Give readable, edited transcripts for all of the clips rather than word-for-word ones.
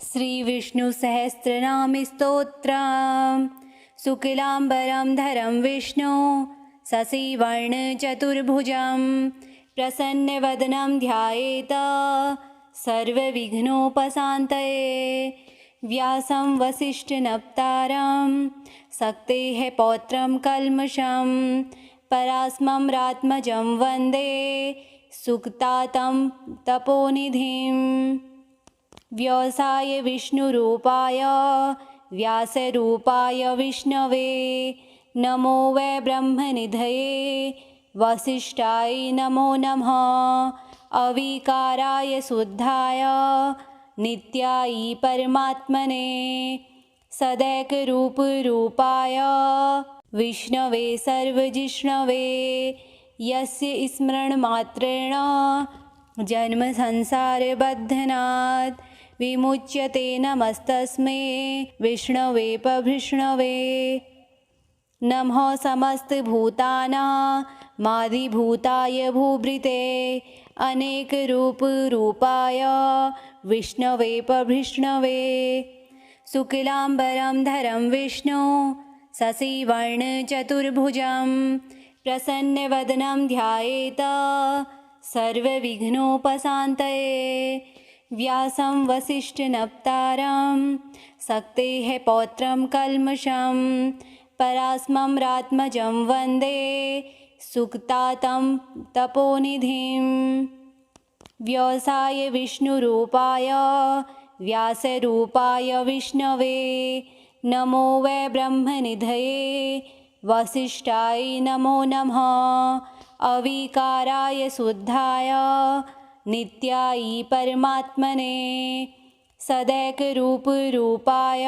श्रीविष्णुसहस्रनामस्तोत्रम् शुक्लाम्बरं धरं विष्णु शशिवर्णचतुर्भुजं प्रसन्नवदनं ध्यायेत सर्वविघ्नोपशान्तये। व्यासं वसिष्ठनप्तारं शक्तेः पौत्रं कल्मषं परास्मं रात्मजं वन्दे सुक्तातं तपोनिधिम्। व्यासाय विष्णुरूपाय व्यासरूपाय विष्णवे नमो वै ब्रह्मनिधये वसिष्ठाय नमो नमः। अविकाराय शुद्धाय नित्याय परमात्मने सदैकरूपरूपाय विष्णवे सर्वजिष्णवे यस्य स्मरणमात्रेण जन्मसंसारबन्धनात् विमुच्यते। नमस्तस्मै विष्णवे प्रभृष्णवे। नमः समस्तभूतानामादिभूताय भूभृते अनेकरूपरूपाय विष्णवे प्रभृष्णवे। शुक्लाम्बरं धरं विष्णु शशिवर्णचतुर्भुजं प्रसन्नवदनं ध्यायेत सर्वविघ्नोपशान्तये। व्यासं वसिष्ठनप्तारं शक्तेः पौत्रं कल्मषं परास्मं रात्मजं वन्दे सुक्तातं तपोनिधिम्। व्यासाय विष्णुरूपाय व्यासरूपाय विष्णवे नमो वै ब्रह्मनिधये वसिष्ठाय नमो नमः। अविकाराय शुद्धाय नित्याय परमात्मने सदैकरूपरूपाय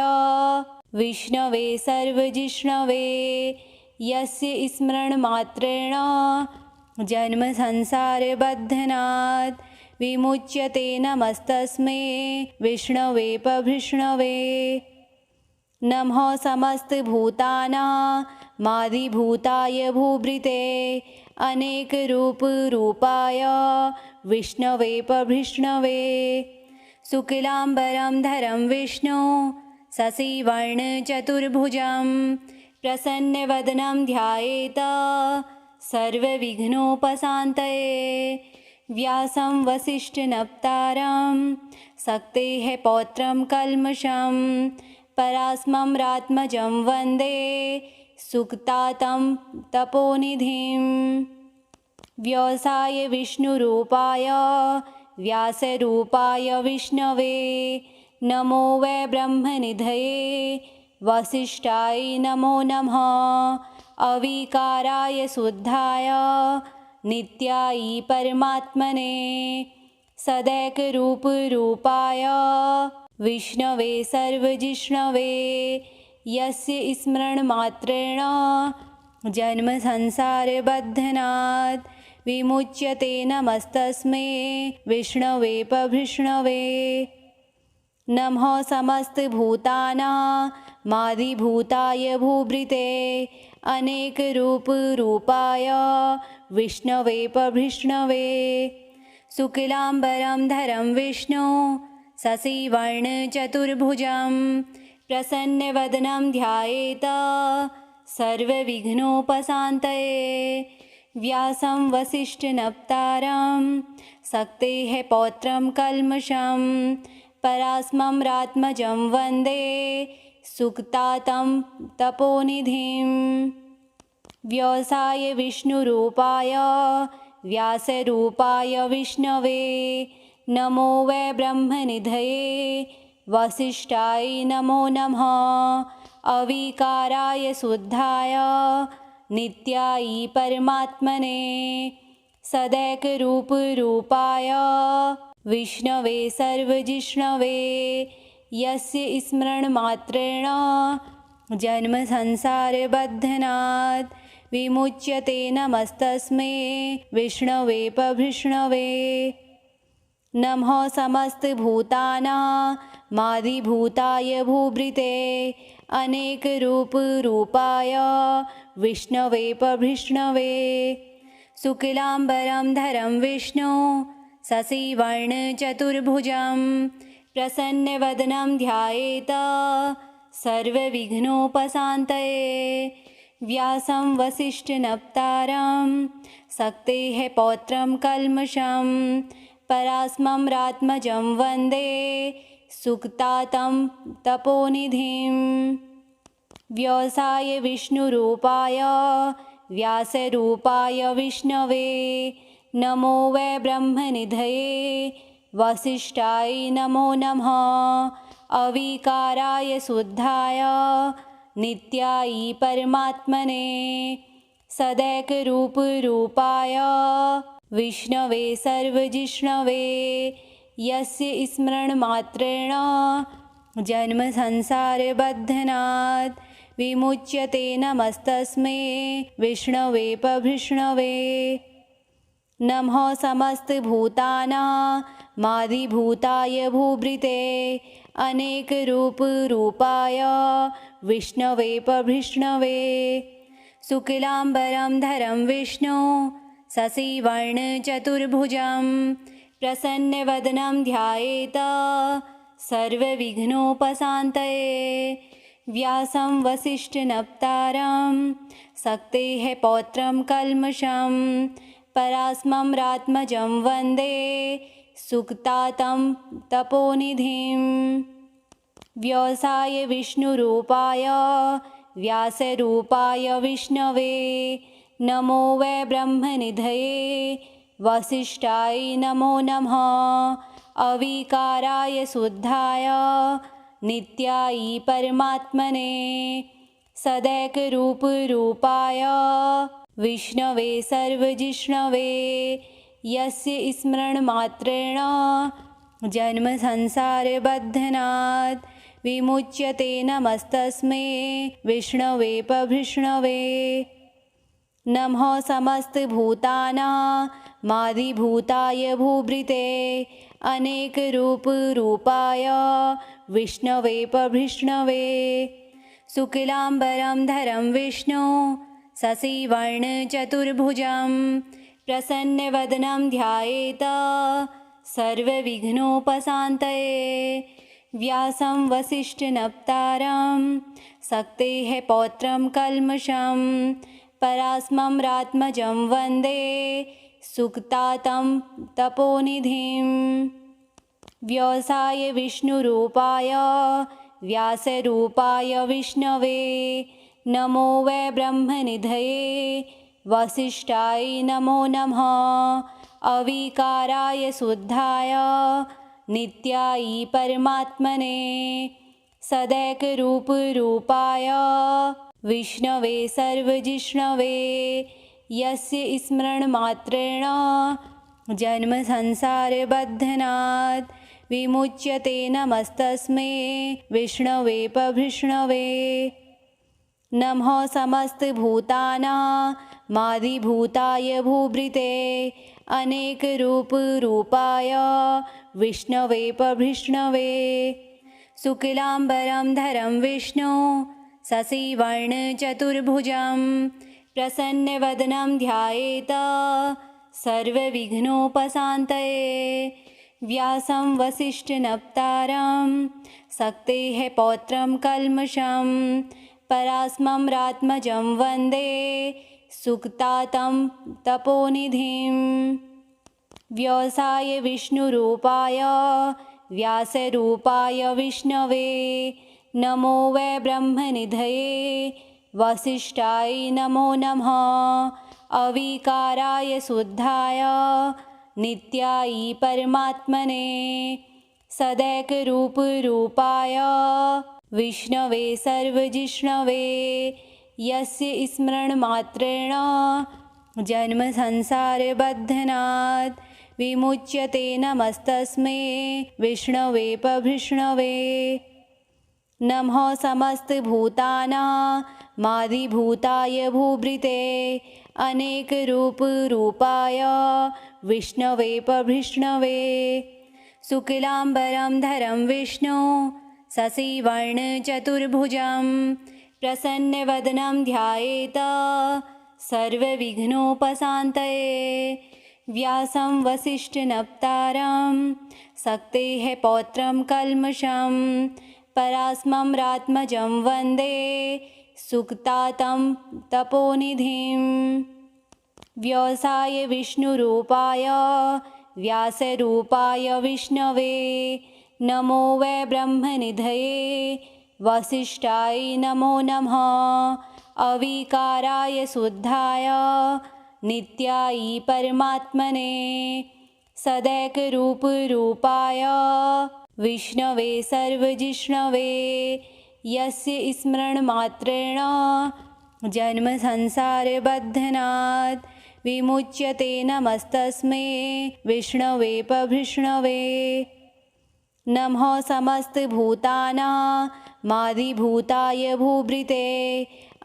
विष्णवे सर्वजिष्णवे यस्य स्मरणमात्रेण जन्मसंसारबन्धनात् विमुच्यते। नमस्तस्मै विष्णवे प्रभृष्णवे। नमः समस्तभूतानामादिभूताय भूभृते अनेकरूपरूपाय विष्णवे प्रभृष्णवे। शुक्लाम्बरं धरं विष्णु शशिवर्णचतुर्भुजं प्रसन्नवदनं ध्यायेत सर्वविघ्नोपशान्तये। व्यासं वसिष्ठनप्तारं शक्तेः पौत्रं कल्मषं परास्मं रात्मजं वन्दे सुक्तातं तपोनिधिम्। व्यासाय विष्णुरूपाय व्यासरूपाय विष्णवे नमो वै ब्रह्मनिधये वसिष्ठाय नमो नमः। अविकाराय शुद्धाय नित्याय परमात्मने सदैकरूपरूपाय विष्णवे सर्वजिष्णवे यस्य स्मरणमात्रेण जन्मसंसारबन्धनात् विमुच्यते। नमस्तस्मै विष्णवे प्रभृष्णवे। नमः समस्तभूतानामादिभूताय भूभृते अनेकरूपरूपाय विष्णवे प्रभृष्णवे। शुक्लाम्बरं धरं विष्णु शशिवर्णचतुर्भुजं प्रसन्नवदनं ध्यायेत सर्वविघ्नोपशान्तये। व्यासं वसिष्ठनप्तारं शक्तेः पौत्रं कल्मषं परास्मं रात्मजं वन्दे सुक्तातं तपोनिधिम्। व्यासाय विष्णुरूपाय व्यासरूपाय विष्णवे नमो वै ब्रह्मनिधये वसिष्ठाय नमो नमः। अविकाराय शुद्धाय नित्याय परमात्मने सदैकरूपरूपाय विष्णवे सर्वजिष्णवे यस्य स्मरणमात्रेण जन्मसंसारबन्धनात् विमुच्यते। नमस्तस्मै विष्णवे प्रभृष्णवे। नमः समस्तभूतानामादिभूताय भूभृते अनेकरूपरूपाय विष्णवे प्रभृष्णवे। शुक्लाम्बरं धरं विष्णु शशिवर्णचतुर्भुजं प्रसन्नवदनं ध्यायेत सर्वविघ्नोपशान्तये। व्यासं वसिष्ठनप्तारं शक्तेः पौत्रं कल्मषं परास्मरात्मजं वन्दे सुक्तातं तपोनिधिं। व्यासाय विष्णुरूपाय व्यासरूपाय विष्णवे नमो वै ब्रह्मनिधये वसिष्ठाय नमो नमः। अविकाराय शुद्धाय नित्याय परमात्मने सदैकरूपरूपाय विष्णवे सर्वजिष्णवे यस्य स्मरणमात्रेण जन्मसंसारबन्धनात् विमुच्यते। नमस्तस्मै विष्णवे प्रभृष्णवे। नमः समस्तभूतानामादिभूताय भूभृते अनेकरूपरूपाय विष्णवे प्रभृष्णवे। शुक्लाम्बरं धरं विष्णु शशिवर्णचतुर्भुजं प्रसन्नवदनं ध्यायेत सर्वविघ्नोपशान्तये। व्यासं वसिष्ठनप्तारं शक्तेः पौत्रं कल्मषं परास्मरात्मजं वन्दे सुक्तातं तपोनिधिं। व्यासाय विष्णुरूपाय व्यासरूपाय विष्णवे नमो वै ब्रह्मनिधये वसिष्ठाय नमो नमः। अविकाराय शुद्धाय नित्याय परमात्मने सदैकरूपरूपाय विष्णवे सर्वजिष्णवे यस्य स्मरणमात्रेण जन्मसंसारबन्धनात् विमुच्यते। नमस्तस्मै विष्णवे प्रभृष्णवे। नमः समस्तभूतानामादिभूताय भूभृते अनेकरूपरूपाय विष्णवे प्रभृष्णवे। शुक्लाम्बरं धरं विष्णु शशिवर्णचतुर्भुजं प्रसन्नवदनं ध्यायेत सर्वविघ्नोपशान्तये। व्यासं वसिष्ठनप्तारं शक्तेः पौत्रं कल्मषं परास्मरात्मजं वन्दे सुक्तातं तपोनिधिं। व्यासाय विष्णुरूपाय व्यासरूपाय विष्णवे नमो वै ब्रह्मनिधये वसिष्ठाय नमो नमः। अविकाराय शुद्धाय नित्याय परमात्मने सदैकरूपरूपाय विष्णवे सर्वजिष्णवे यस्य स्मरणमात्रेण जन्मसंसारबन्धनात् विमुच्यते। नमस्तस्मै विष्णवे प्रभृष्णवे। नमः समस्तभूतानामादिभूताय भूभृते अनेकरूपरूपाय विष्णवे प्रभृष्णवे। शुक्लाम्बरं धरं विष्णु शशिवर्णचतुर्भुजं प्रसन्नवदनं ध्यायेत सर्वविघ्नोपशान्तये। व्यासं वसिष्ठनप्तारं शक्तेः पौत्रं कल्मषं परास्मरात्मजं वन्दे सुक्तातं तपोनिधिं। व्यासाय विष्णुरूपाय व्यासरूपाय विष्णवे नमो वै ब्रह्मनिधये वसिष्ठाय नमो नमः। अविकाराय शुद्धाय नित्याय परमात्मने सदैकरूपरूपाय विष्णवे सर्वजिष्णवे यस्य स्मरणमात्रेण जन्मसंसारबन्धनात् विमुच्यते। नमस्तस्मै विष्णवे प्रभृष्णवे। नमः समस्तभूतानामादिभूताय भूभृते अनेकरूपरूपाय विष्णवे प्रभृष्णवे। शुक्लाम्बरं धरं विष्णु शशिवर्णचतुर्भुजं प्रसन्नवदनं ध्यायेत सर्वविघ्नोपशान्तये। व्यासं वसिष्ठनप्तारं शक्तेः पौत्रं कल्मषं परास्मरात्मजं वन्दे सुक्तातं तपोनिधिं। व्यासाय विष्णुरूपाय व्यासरूपाय विष्णवे नमो वै ब्रह्मनिधये वसिष्ठाय नमो नमः। अविकाराय शुद्धाय नित्याय परमात्मने सदैकरूपरूपाय विष्णवे सर्वजिष्णवे यस्य स्मरणमात्रेण जन्मसंसारबन्धनात् विमुच्यते नमस्तस्मै विष्णवे प्रभृष्णवे। नमः समस्तभूतानामादिभूताय भूभृते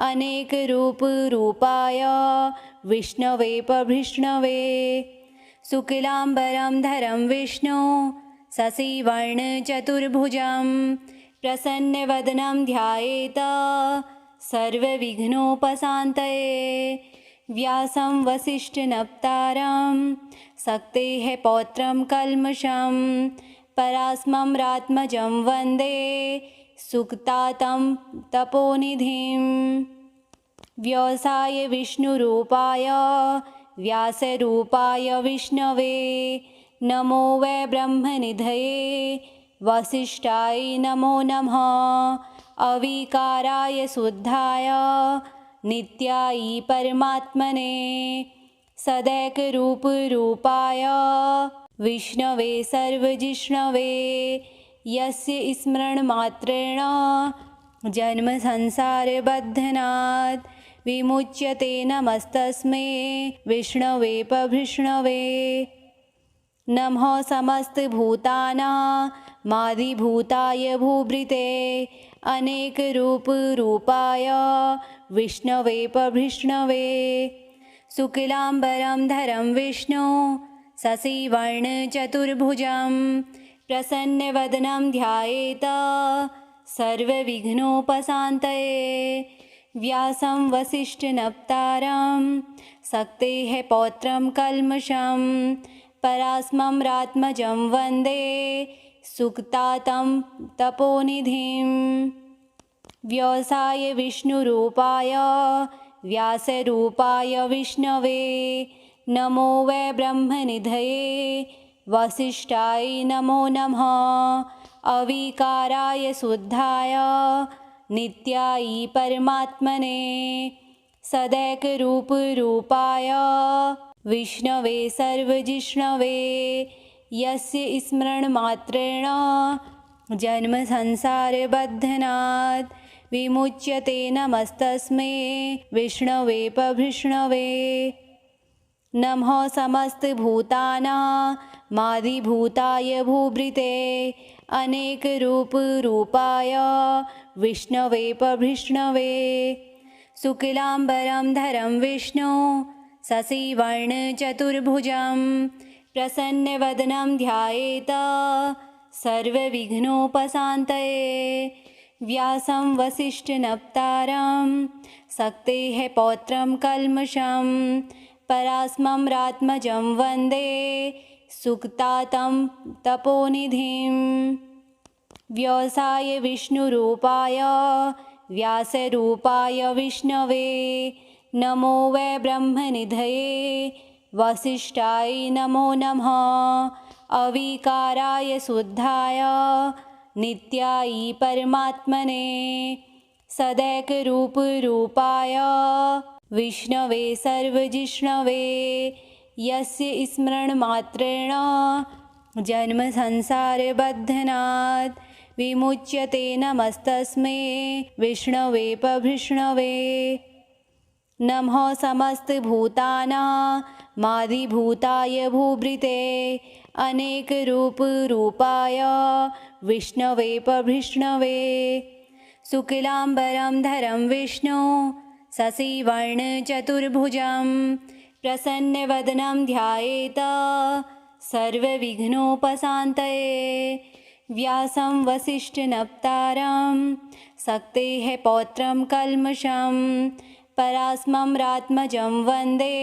अनेकरूपरूपाय विष्णवे प्रभृष्णवे। शुक्लाम्बरं धरं विष्णु शशिवर्णचतुर्भुजं प्रसन्नवदनं ध्यायेत सर्वविघ्नोपशान्तये। व्यासं वसिष्ठनप्तारं शक्तेः पौत्रं कल्मषं परास्मरात्मजं वन्दे सुक्तातं तपोनिधिं। व्यासाय विष्णुरूपाय व्यासरूपाय विष्णवे नमो वै ब्रह्मनिधये वसिष्ठाय नमो नमः। अविकाराय शुद्धाय नित्याय परमात्मने सदैकरूपरूपाय विष्णवे सर्वजिष्णवे यस्य स्मरणमात्रेण जन्मसंसारबन्धनात् विमुच्यते नमस्तस्मै विष्णवे प्रभृष्णवे। नमः समस्तभूतानामादिभूताय भूभृते अनेकरूपरूपाय विष्णवे प्रभृष्णवे। शुक्लाम्बरं धरं विष्णु शशिवर्णचतुर्भुजं प्रसन्नवदनं ध्यायेत सर्वविघ्नोपशान्तये। व्यासं वसिष्ठनप्तारं शक्तेः पौत्रं कल्मषं परास्मरात्मजं वन्दे सुक्तातं तपोनिधिं। व्यासाय विष्णुरूपाय व्यासरूपाय विष्णवे नमो वै ब्रह्मनिधये वसिष्ठाय नमो नमः। अविकाराय शुद्धाय नित्याय परमात्मने सदैकरूपरूपाय विष्णवे सर्वजिष्णवे यस्य स्मरणमात्रेण जन्मसंसारबन्धनात् विमुच्यते नमस्तस्मै विष्णवे प्रभृष्णवे। नमः समस्तभूतानामादिभूताय भूभृते अनेकरूपरूपाय विष्णवे प्रभृष्णवे। शुक्लाम्बरं धरं विष्णु शशिवर्णचतुर्भुजं प्रसन्नवदनं ध्यायेत सर्वविघ्नोपशान्तये। व्यासं वसिष्ठनप्तारं शक्तेः पौत्रं कल्मषं परास्मरात्मजं वन्दे सुक्तातं तपोनिधिं। व्यासाय विष्णुरूपाय व्यासरूपाय विष्णवे नमो वै ब्रह्मनिधये वसिष्ठाय नमो नमः। अविकाराय शुद्धाय नित्याय परमात्मने सदैकरूपरूपाय विष्णवे सर्वजिष्णवे यस्य स्मरणमात्रेण जन्मसंसारबन्धनात् विमुच्यते नमस्तस्मै विष्णवे प्रभृष्णवे। नमः समस्तभूतानामादिभूताय भूभृते अनेकरूपरूपाय विष्णवे प्रभृष्णवे। शुक्लाम्बरं धरं विष्णु शशिवर्णचतुर्भुजं प्रसन्नवदनं ध्यायेत सर्वविघ्नोपशान्तये। व्यासं वसिष्ठनप्तारं शक्तेः पौत्रं कल्मषं परास्मरात्मजं वन्दे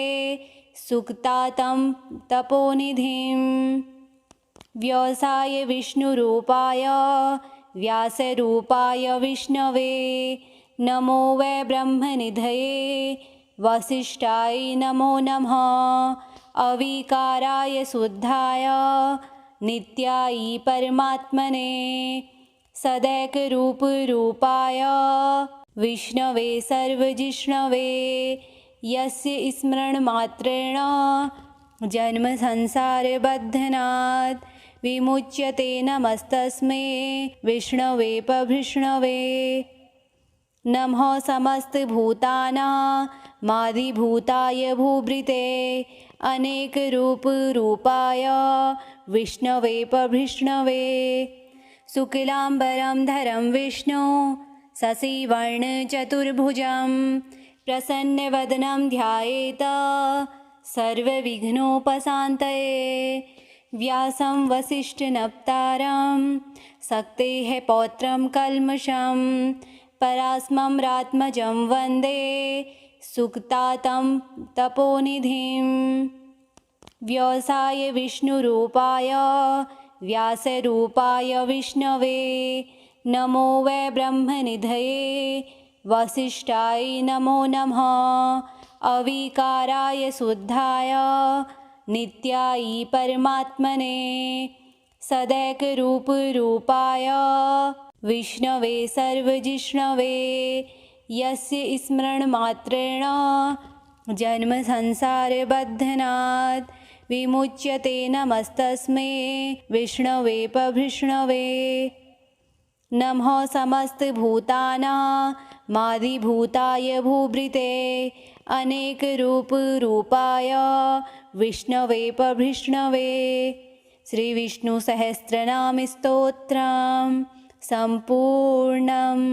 सुक्तातं तपोनिधिं व्यवसाय विष्णुरूपाय व्यासरूपाय विष्णवे नमो वै ब्रह्मनिधये वसिष्ठाय नमो नमः अविकाराय शुद्धाय नित्याय परमात्मने सदैकरूपरूपाय विष्णवे सर्वजिष्णवे यस्य स्मरणमात्रेण जन्मसंसारबन्धनात् विमुच्यते नमस्तस्मै विष्णवे प्रभृष्णवे नमः समस्तभूतानामादिभूताय भूभृते अनेकरूपरूपाय विष्णवे प्रभृष्णवे शुक्लाम्बरं धरं विष्णु शशिवर्णचतुर्भुजं प्रसन्नवदनं ध्यायेत सर्वविघ्नोपशान्तये व्यासं वसिष्ठनप्तारं शक्तेः पौत्रं कल्मषं परास्मरात्मजं वन्दे सुक्तातं तपोनिधिं व्यवसाय विष्णुरूपाय व्यासरूपाय विष्णवे नमो वै ब्रह्मनिधये वसिष्ठाय नमो नमः अविकाराय शुद्धाय नित्याय परमात्मने सदैकरूपरूपाय विष्णवे सर्वजिष्णवे यस्य स्मरणमात्रेण जन्मसंसारबन्धनात् विमुच्यते नमस्तस्मै विष्णवे प्रभृष्णवे नमः समस्तभूतानामादिभूताय भूभृते अनेकरूपरूपाय विष्णवे प्रभृष्णवे श्रीविष्णुसहस्रनामस्तोत्रं सम्पूर्णम्।